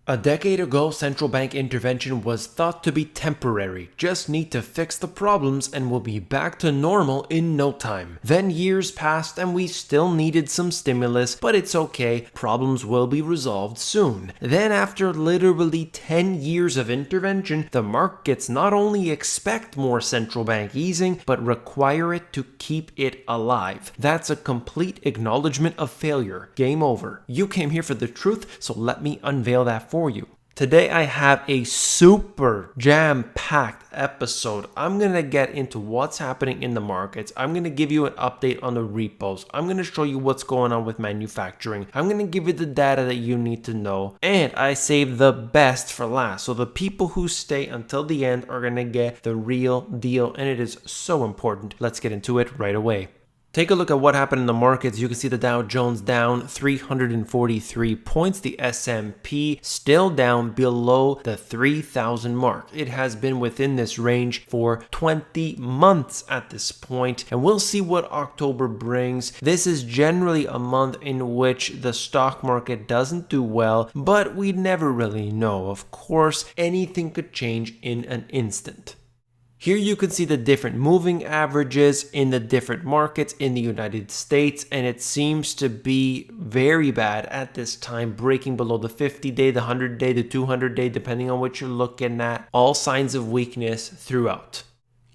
A decade ago, central bank intervention was thought to be temporary, just need to fix the problems and we'll be back to normal in no time. Then years passed and we still needed some stimulus, but it's okay, problems will be resolved soon. Then after literally 10 years of intervention, the markets not only expect more central bank easing, but require it to keep it alive. That's a complete acknowledgement of failure. Game over. You came here for the truth, so let me unveil that for you. Today I have a super jam-packed episode. I'm going to get into what's happening in the markets. I'm going to give you an update on the repos. I'm going to show you what's going on with manufacturing. I'm going to give you the data that you need to know. And I saved the best for last. So the people who stay until the end are going to get the real deal. And it is so important. Let's get into it right away. Take a look at what happened in the markets. You can see the Dow Jones down 343 points. The S&P still down below the 3,000 mark. It has been within this range for 20 months at this point, and we'll see what October brings. This is generally a month in which the stock market doesn't do well, but we never really know. Of course, anything could change in an instant. Here you can see the different moving averages in the different markets in the United States, and it seems to be very bad at this time, breaking below the 50-day, the 100-day, the 200-day, depending on what you're looking at. All signs of weakness throughout.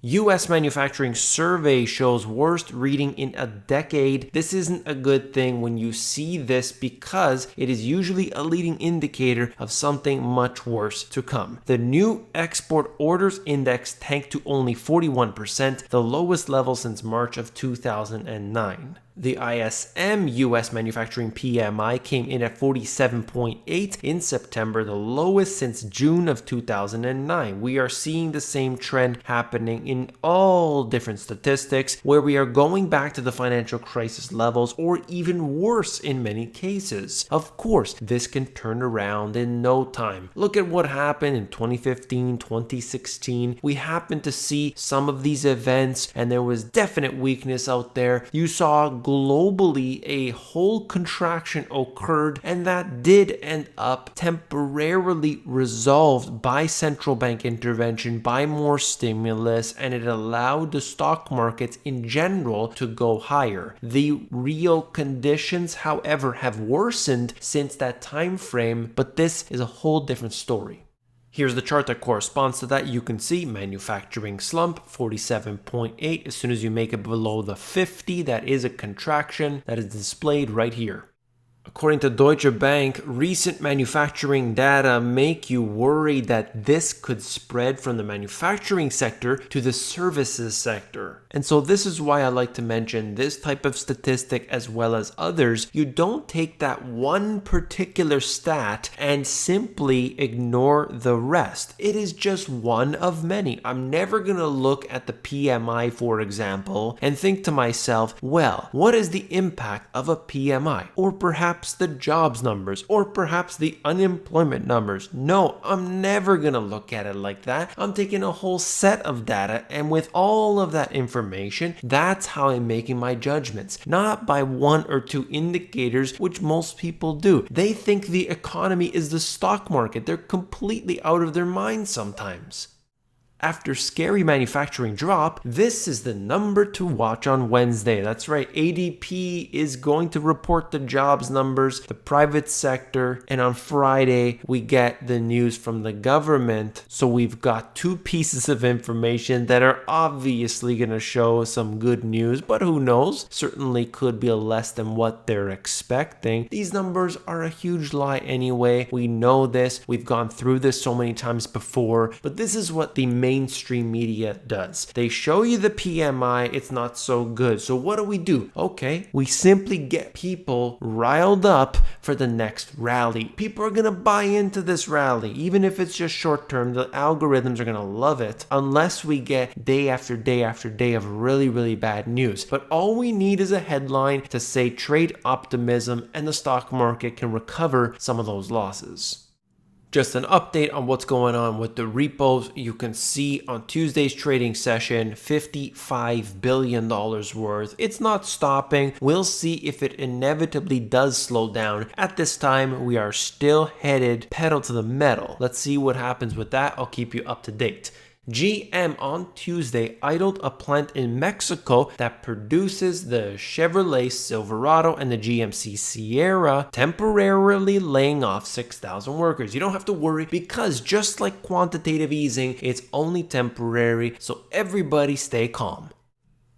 U.S. manufacturing survey shows worst reading in a decade. This isn't a good thing when you see this because it is usually a leading indicator of something much worse to come. The new export orders index tanked to only 41%, the lowest level since March of 2009. The ISM US manufacturing PMI came in at 47.8 in September, the lowest since June of 2009. We are seeing the same trend happening in all different statistics, where we are going back to the financial crisis levels or even worse in many cases. Of course, this can turn around in no time. Look at what happened in 2015, 2016. We happened to see some of these events and there was definite weakness out there. You saw globally a whole contraction occurred, and that did end up temporarily resolved by central bank intervention, by more stimulus, and it allowed the stock markets in general to go higher. The real conditions, however, have worsened since that time frame, but this is a whole different story. Here's the chart that corresponds to that. You can see manufacturing slump, 47.8. As soon as you make it below the 50, that is a contraction that is displayed right here. According to Deutsche Bank, recent manufacturing data make you worry that this could spread from the manufacturing sector to the services sector. And so this is why I like to mention this type of statistic as well as others. You don't take that one particular stat and simply ignore the rest. It is just one of many. I'm never going to look at the PMI, for example, and think to myself, well, what is the impact of a PMI? Or perhaps the jobs numbers, or perhaps the unemployment numbers. No, I'm never gonna look at it like that. I'm taking a whole set of data, and with all of that information, that's how I'm making my judgments. Not by one or two indicators, which most people do. They think the economy is the stock market. They're completely out of their minds sometimes. After scary manufacturing drop, this is the number to watch on Wednesday. That's right, ADP is going to report the jobs numbers, the private sector, and on Friday we get the news from the government. So we've got two pieces of information that are obviously going to show some good news, but who knows? Certainly could be less than what they're expecting. These numbers are a huge lie anyway. We know this. We've gone through this so many times before, but this is what the mainstream media does. They show you the PMI, it's not so good. So what do? Okay, we simply get people riled up for the next rally. People are going to buy into this rally, even if it's just short term. The algorithms are going to love it unless we get day after day after day of really, really bad news. But all we need is a headline to say trade optimism, and the stock market can recover some of those losses. Just an update on what's going on with the repos. You can see on Tuesday's trading session, $55 billion worth. It's not stopping. We'll see if it inevitably does slow down. At this time, we are still headed pedal to the metal. Let's see what happens with that. I'll keep you up to date. GM on Tuesday idled a plant in Mexico that produces the Chevrolet Silverado and the GMC Sierra, temporarily laying off 6,000 workers. You don't have to worry because just like quantitative easing, it's only temporary, so everybody stay calm.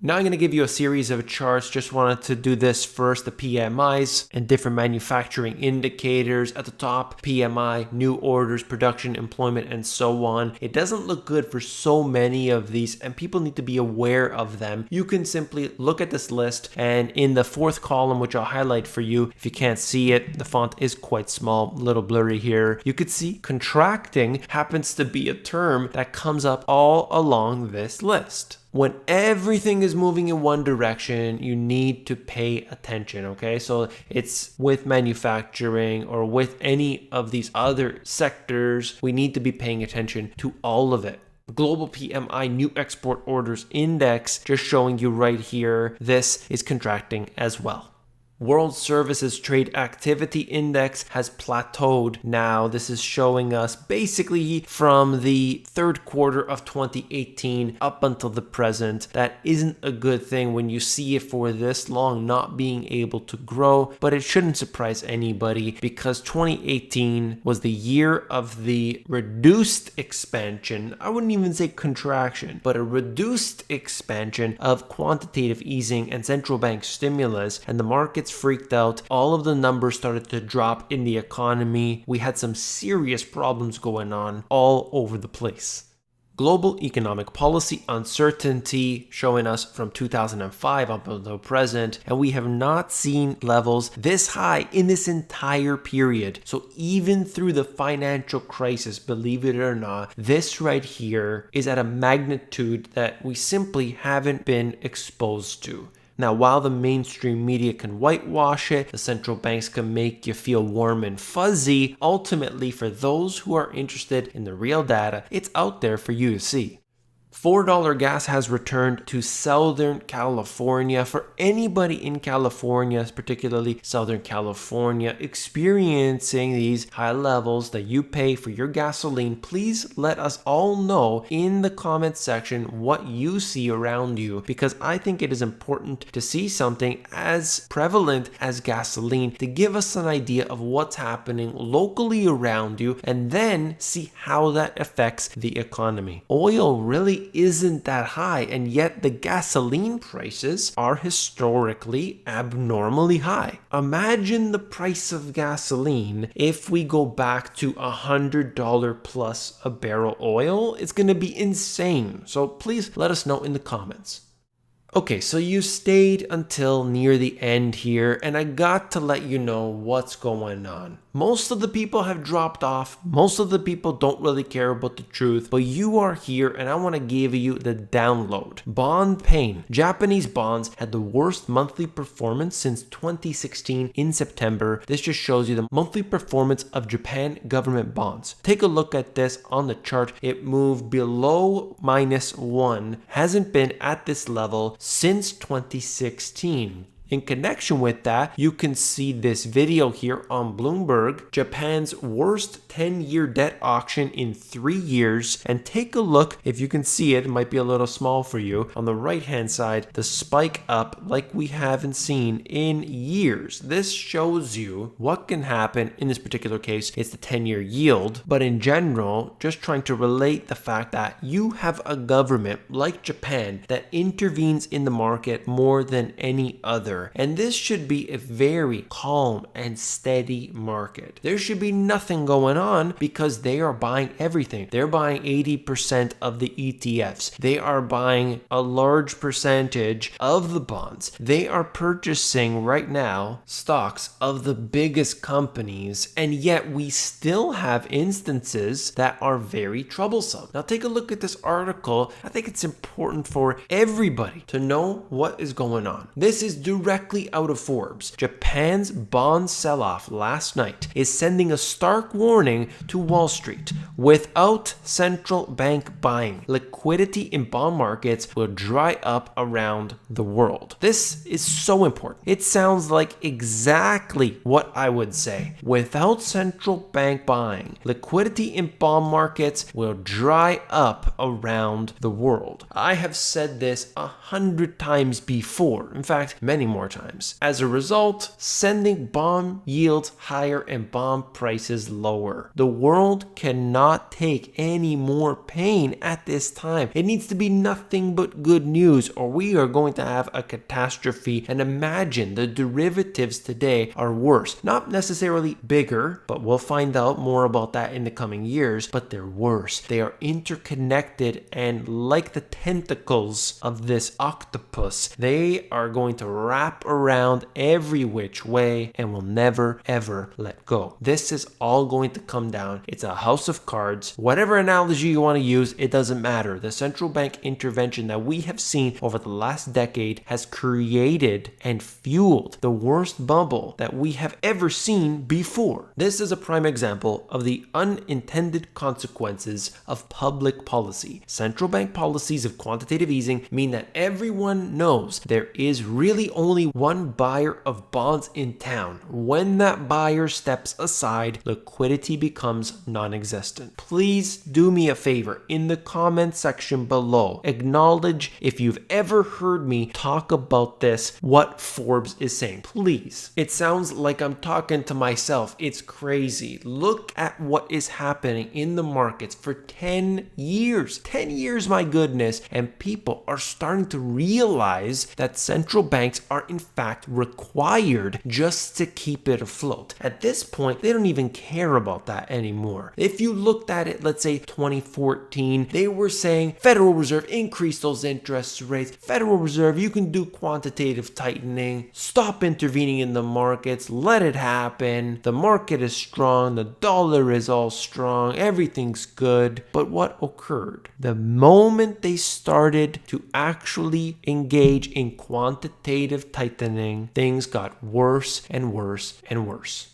Now I'm going to give you a series of charts. Just wanted to do this first, the PMIs and different manufacturing indicators. At the top, PMI, new orders, production, employment, and so on. It doesn't look good for so many of these, and people need to be aware of them. You can simply look at this list, and in the fourth column, which I'll highlight for you, if you can't see it, the font is quite small, a little blurry here. You could see contracting happens to be a term that comes up all along this list. When everything is moving in one direction, you need to pay attention, okay? So it's with manufacturing or with any of these other sectors, we need to be paying attention to all of it. Global PMI new export orders index, just showing you right here, this is contracting as well. World Services Trade Activity Index has plateaued now. This is showing us basically from the third quarter of 2018 up until the present. That isn't a good thing when you see it for this long not being able to grow, but it shouldn't surprise anybody because 2018 was the year of the reduced expansion. I wouldn't even say contraction, but a reduced expansion of quantitative easing and central bank stimulus, and the markets freaked out. All of the numbers started to drop in the economy. We had some serious problems going on all over the place. Global economic policy uncertainty showing us from 2005 up until present, and we have not seen levels this high in this entire period. So even through the financial crisis, believe it or not, this right here is at a magnitude that we simply haven't been exposed to. Now, while the mainstream media can whitewash it, the central banks can make you feel warm and fuzzy, ultimately for those who are interested in the real data, it's out there for you to see. $4 gas has returned to Southern California. For anybody in California, particularly Southern California, experiencing these high levels that you pay for your gasoline, please let us all know in the comment section what you see around you, because I think it is important to see something as prevalent as gasoline to give us an idea of what's happening locally around you and then see how that affects the economy. Oil really isn't that high, and yet the gasoline prices are historically abnormally high. Imagine the price of gasoline if we go back to $100 plus a barrel oil. It's going to be insane. So please let us know in the comments. Okay, so you stayed until near the end here, and I got to let you know what's going on. Most of the people have dropped off. Most of the people don't really care about the truth, but you are here and I want to give you the download. Bond pain. Japanese bonds had the worst monthly performance since 2016 in September. This just shows you the monthly performance of Japan government bonds. Take a look at this on the chart. It moved below -1. Hasn't been at this level since 2016. In connection with that, you can see this video here on Bloomberg, Japan's worst 10-year debt auction in 3 years. And take a look, if you can see it, it might be a little small for you, on the right-hand side, the spike up like we haven't seen in years. This shows you what can happen. In this particular case, it's the 10-year yield. But in general, just trying to relate the fact that you have a government like Japan that intervenes in the market more than any other. And this should be a very calm and steady market. There should be nothing going on because they are buying everything. They're buying 80% of the ETFs. They are buying a large percentage of the bonds. They are purchasing right now stocks of the biggest companies, and yet we still have instances that are very troublesome. Now take a look at this article. I think it's important for everybody to know what is going on. This is directly out of Forbes. Japan's bond sell-off last night is sending a stark warning to Wall Street. Without central bank buying, liquidity in bond markets will dry up around the world. This is so important. It sounds like exactly what I would say. Without central bank buying, liquidity in bond markets will dry up around the world. I have said this 100 times before, in fact, many more times. As a result, sending bond yields higher and bond prices lower. The world cannot take any more pain at this time. It needs to be nothing but good news, or we are going to have a catastrophe. And imagine the derivatives today are worse. Not necessarily bigger, but we'll find out more about that in the coming years, but they're worse. They are interconnected, and like the tentacles of this octopus, they are going to wrap around every which way and will never ever let go. This is all going to come down. It's a house of cards. Whatever analogy you want to use, it doesn't matter. The central bank intervention that we have seen over the last decade has created and fueled the worst bubble that we have ever seen before. This is a prime example of the unintended consequences of public policy. Central bank policies of quantitative easing mean that everyone knows there is really only one buyer of bonds in town. When that buyer steps aside, liquidity becomes non-existent. Please do me a favor in the comment section below. Acknowledge if you've ever heard me talk about this, what Forbes is saying. Please. It sounds like I'm talking to myself. It's crazy. Look at what is happening in the markets for 10 years. 10 years, my goodness. And people are starting to realize that central banks are in fact required just to keep it afloat. At this point, they don't even care about that anymore. If you looked at it, let's say 2014, they were saying Federal Reserve, increase those interest rates. Federal Reserve, you can do quantitative tightening. Stop intervening in the markets. Let it happen. The market is strong. The dollar is all strong. Everything's good. But what occurred? The moment they started to actually engage in quantitative tightening, things got worse and worse and worse.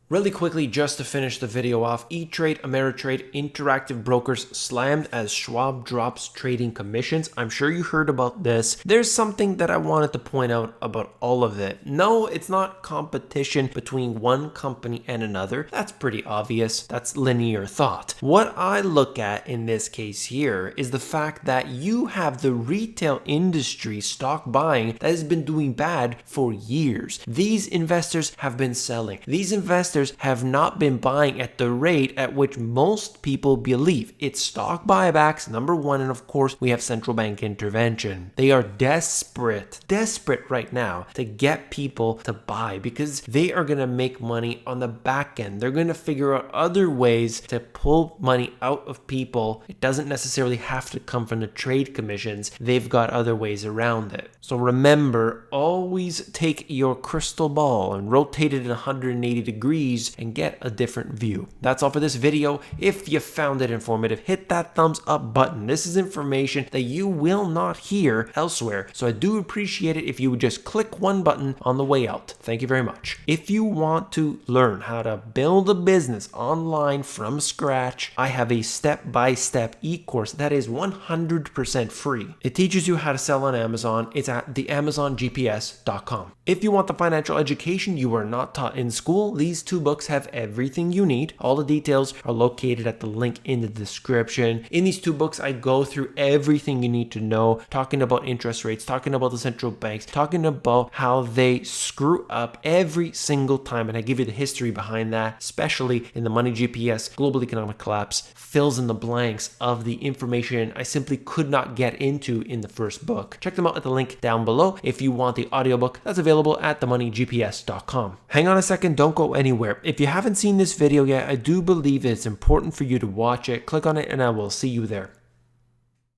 Really quickly, just to finish the video off, E-Trade, Ameritrade, Interactive Brokers slammed as Schwab drops trading commissions. I'm sure you heard about this. There's something that I wanted to point out about all of it. No, it's not competition between one company and another. That's pretty obvious. That's linear thought. What I look at in this case here is the fact that you have the retail industry stock buying that has been doing bad for years. These investors have been selling. These investors have not been buying at the rate at which most people believe. It's stock buybacks, number one, and of course we have central bank intervention. They are desperate right now to get people to buy because they are going to make money on the back end. They're going to figure out other ways to pull money out of people. It doesn't necessarily have to come from the trade commissions. They've got other ways around it. So remember, always take your crystal ball and rotate it at 180 degrees and get a different view. That's all for this video. If you found it informative, hit that thumbs up button. This is information that you will not hear elsewhere, so I do appreciate it if you would just click one button on the way out. Thank you very much. If you want to learn how to build a business online from scratch, I have a step-by-step e-course that is 100% free. It teaches you how to sell on Amazon. It's at theamazongps.com. If you want the financial education you are not taught in school, these two books have everything you need. All the details are located at the link in the description. In these two books, I go through everything you need to know, talking about interest rates, talking about the central banks, talking about how they screw up every single time. And I give you the history behind that, especially in the Money GPS, Global Economic Collapse, fills in the blanks of the information I simply could not get into in the first book. Check them out at the link down below. If you want the audiobook, that's available at themoneygps.com. Hang on a second, don't go anywhere. If you haven't seen this video yet, I do believe it's important for you to watch it. Click on it and I will see you there.